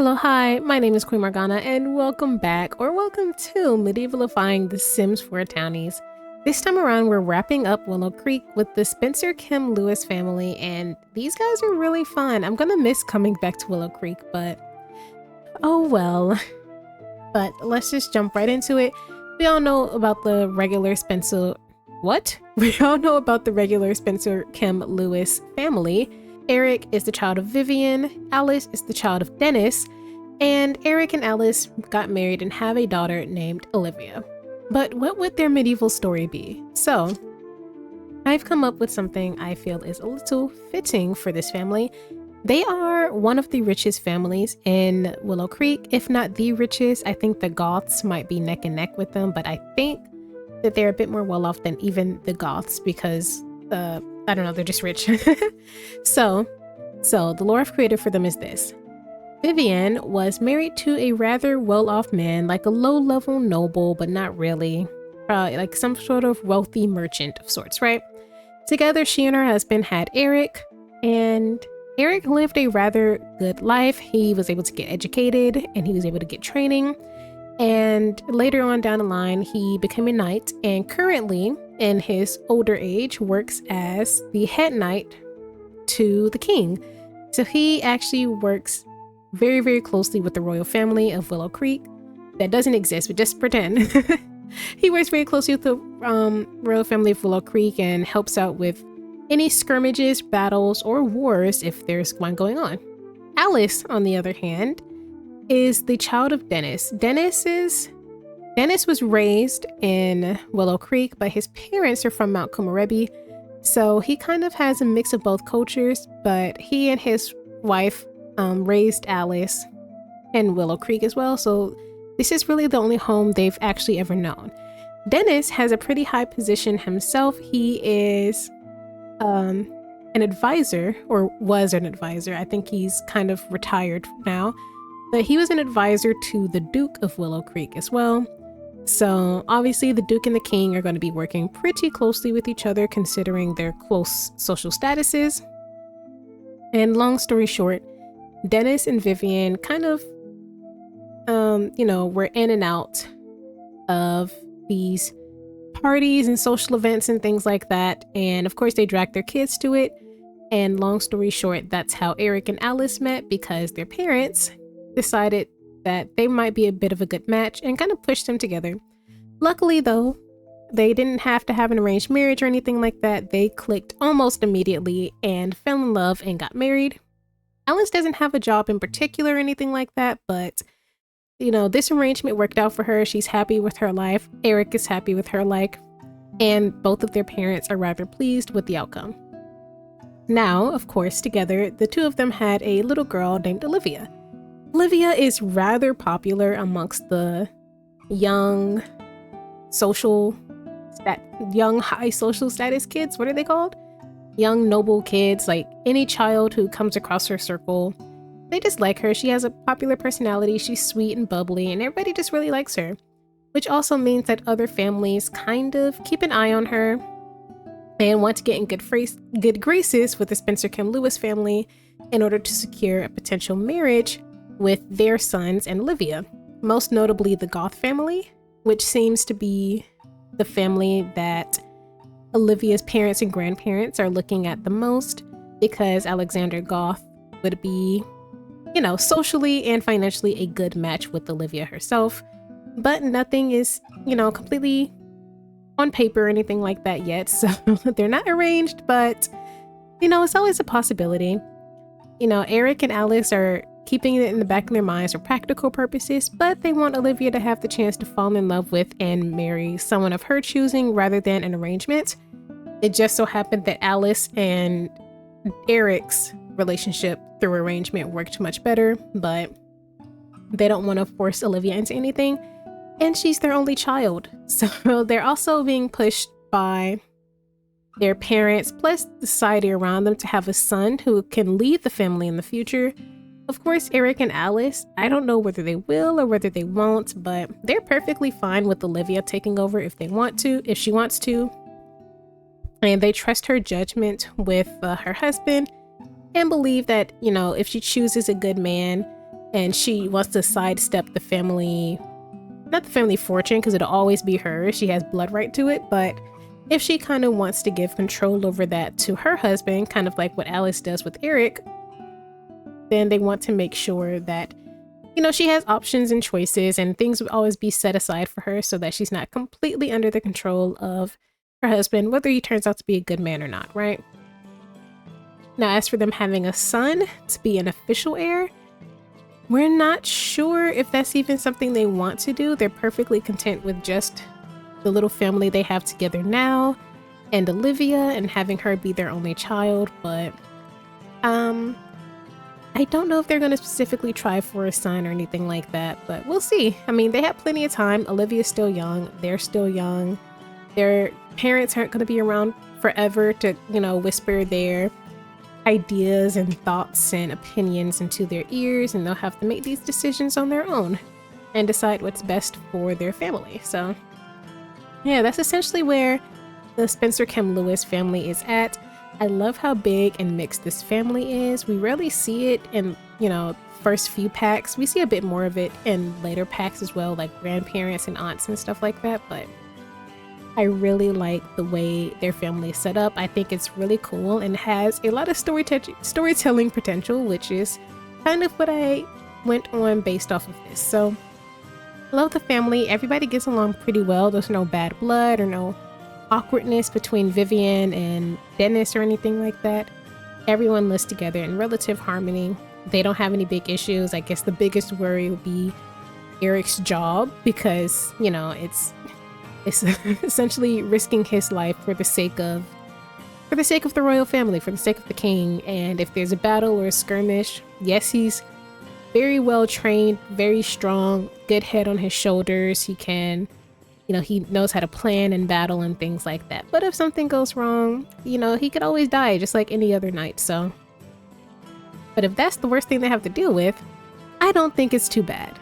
Hello, hi, my name is Queen Morgana, and welcome back, or welcome to Medieval-ifying The Sims 4 Townies. This time around, we're wrapping up Willow Creek with the Spencer Kim Lewis family, and these guys are really fun. I'm gonna miss coming back to Willow Creek, but oh well. But let's just jump right into it. We all know about the regular Spencer... What? We all know about the regular Spencer Kim Lewis family. Eric is the child of Vivian, Alice is the child of Dennis, and Eric and Alice got married and have a daughter named Olivia. But what would their medieval story be? So, I've come up with something I feel is a little fitting for this family. They are one of the richest families in Willow Creek, if not the richest. I think the Goths might be neck and neck with them, but I think that they're a bit more well off than even the Goths because I don't know, they're just rich. So the lore I've created for them is this. Vivian was married to a rather well-off man, like a low-level noble, but not really. Like some sort of wealthy merchant of sorts, right? Together, she and her husband had Eric, and Eric lived a rather good life. He was able to get educated, and he was able to get training. And later on down the line, he became a knight, and currently, in his older age, works as the head knight to the king. So he actually works very, very closely with the royal family of Willow Creek. That doesn't exist, but just pretend. He works very closely with the royal family of Willow Creek and helps out with any skirmishes, battles, or wars if there's one going on. Alice, on the other hand, is the child of Dennis. Dennis was raised in Willow Creek, but his parents are from Mount Komorebi, so he kind of has a mix of both cultures, but he and his wife raised Alice in Willow Creek as well, so this is really the only home they've actually ever known. Dennis has a pretty high position himself. He is an advisor, or was an advisor. I think he's kind of retired now. But he was an advisor to the Duke of Willow Creek as well. So obviously the Duke and the King are going to be working pretty closely with each other considering their close social statuses. And long story short, Dennis and Vivian kind of, were in and out of these parties and social events and things like that. And of course they dragged their kids to it. And long story short, that's how Eric and Alice met because their parents decided that they might be a bit of a good match and kind of pushed them together. Luckily though, they didn't have to have an arranged marriage or anything like that. They clicked almost immediately and fell in love and got married. Alice doesn't have a job in particular or anything like that, but this arrangement worked out for her. She's happy with her life. Eric is happy with her life, and both of their parents are rather pleased with the outcome. Now, of course, together, the two of them had a little girl named Olivia. Olivia is rather popular amongst the young high social status kids. What are they called? Young noble kids, like any child who comes across her circle. They just like her. She has a popular personality. She's sweet and bubbly, and everybody just really likes her. Which also means that other families kind of keep an eye on her and want to get in good graces with the Spencer Kim Lewis family in order to secure a potential marriage with their sons and Olivia. Most notably the Goth family, which seems to be the family that Olivia's parents and grandparents are looking at the most, because Alexander Goth would be, socially and financially a good match with Olivia herself. But nothing is, completely on paper or anything like that yet, so they're not arranged, but, it's always a possibility. Eric and Alice are keeping it in the back of their minds for practical purposes, but they want Olivia to have the chance to fall in love with and marry someone of her choosing rather than an arrangement. It just so happened that Alice and Eric's relationship through arrangement worked much better, but they don't want to force Olivia into anything, and she's their only child. So they're also being pushed by their parents, plus the society around them, to have a son who can lead the family in the future. Of course, Eric and Alice, I don't know whether they will or whether they won't, but they're perfectly fine with Olivia taking over if she wants to. And they trust her judgment with her husband and believe that, if she chooses a good man, and she wants to sidestep the family, not the family fortune, because it'll always be hers. She has blood right to it, but if she kind of wants to give control over that to her husband, kind of like what Alice does with Eric, then they want to make sure that, you know, she has options and choices and things will always be set aside for her so that she's not completely under the control of her husband, whether he turns out to be a good man or not, right? Now, as for them having a son to be an official heir, we're not sure if that's even something they want to do. They're perfectly content with just the little family they have together now and Olivia and having her be their only child, but I don't know if they're going to specifically try for a son or anything like that, but we'll see. I mean, they have plenty of time. Olivia's still young. They're still young. Their parents aren't going to be around forever to, you know, whisper their ideas and thoughts and opinions into their ears, and they'll have to make these decisions on their own and decide what's best for their family. So yeah, that's essentially where the Spencer Kim Lewis family is at. I love how big and mixed this family is. We rarely see it in, you know, first few packs. We see a bit more of it in later packs as well, like grandparents and aunts and stuff like that, but I really like the way their family is set up. I think it's really cool and has a lot of storytelling potential, which is kind of what I went on based off of this. So I love the family. Everybody gets along pretty well. There's no bad blood or no awkwardness between Vivian and Dennis or anything like that. Everyone lives together in relative harmony. They don't have any big issues. I guess the biggest worry would be Eric's job, because, you know, it's essentially risking his life for the sake of the royal family, for the sake of the king. And if there's a battle or a skirmish, yes, he's very well trained, very strong, good head on his shoulders. He can, you know, he knows how to plan and battle and things like that. But if something goes wrong, you know, he could always die just like any other knight. So, but if that's the worst thing they have to deal with, I don't think it's too bad.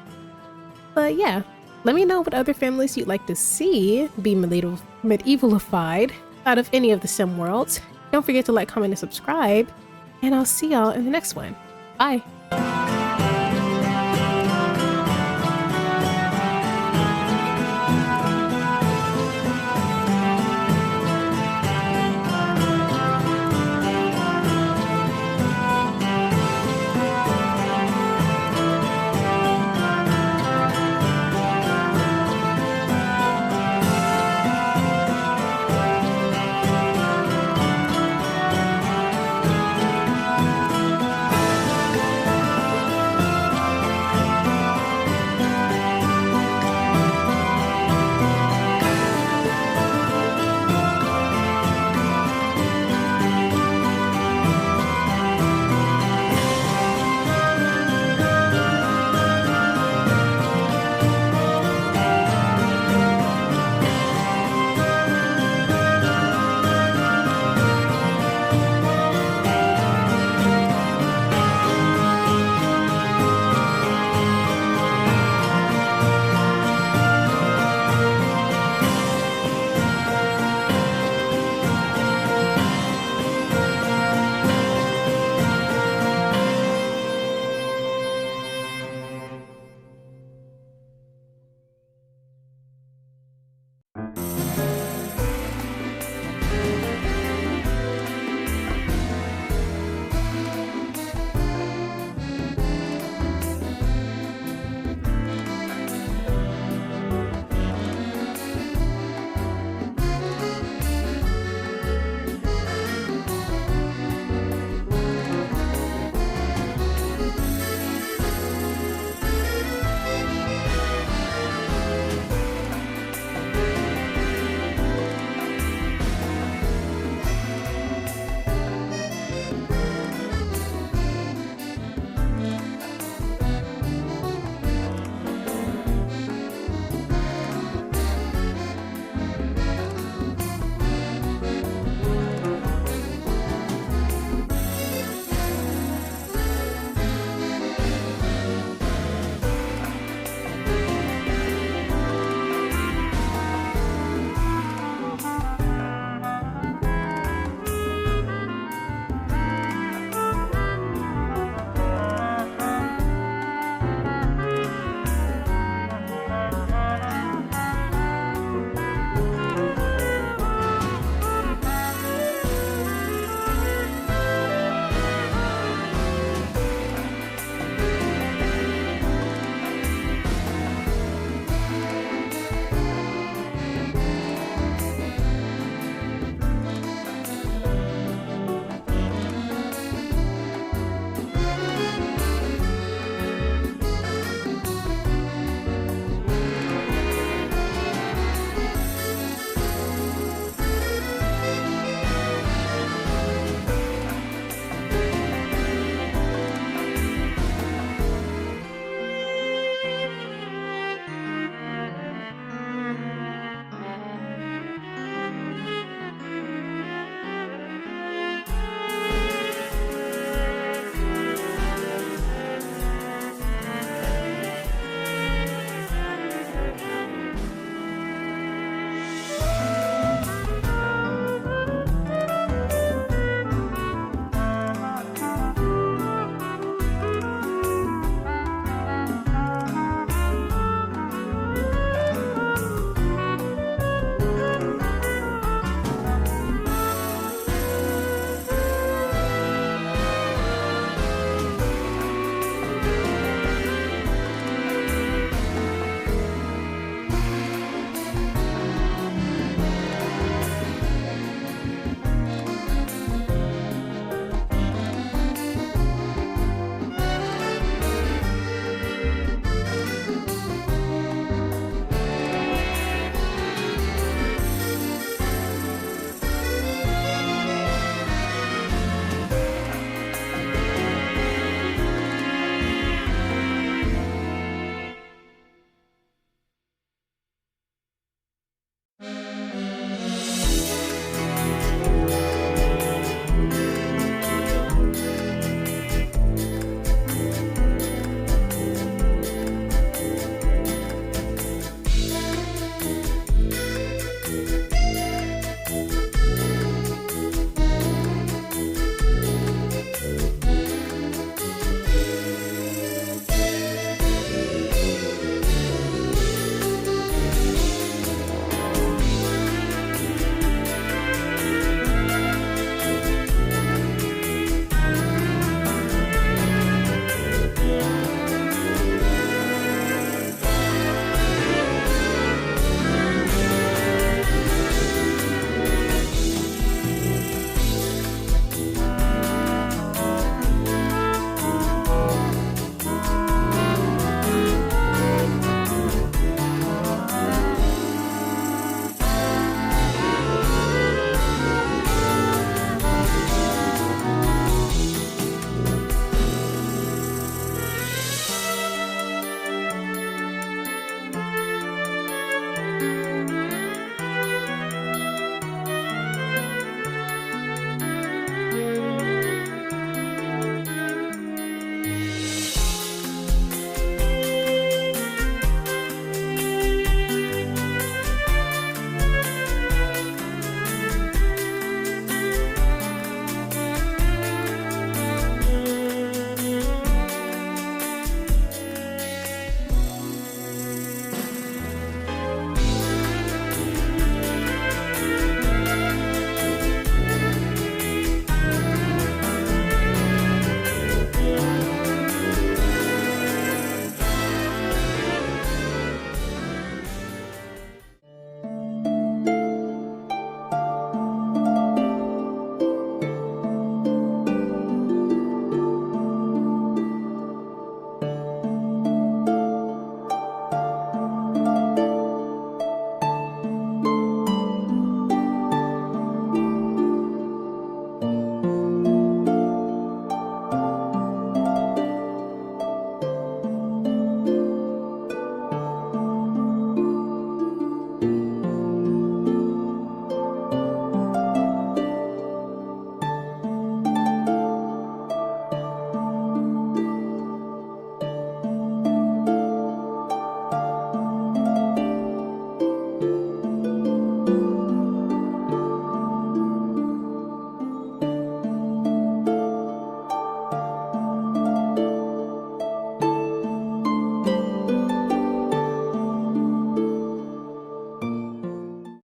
But yeah, let me know what other families you'd like to see be medieval-ified out of any of the sim worlds. Don't forget to like, comment, and subscribe, and I'll see y'all in the next one. Bye!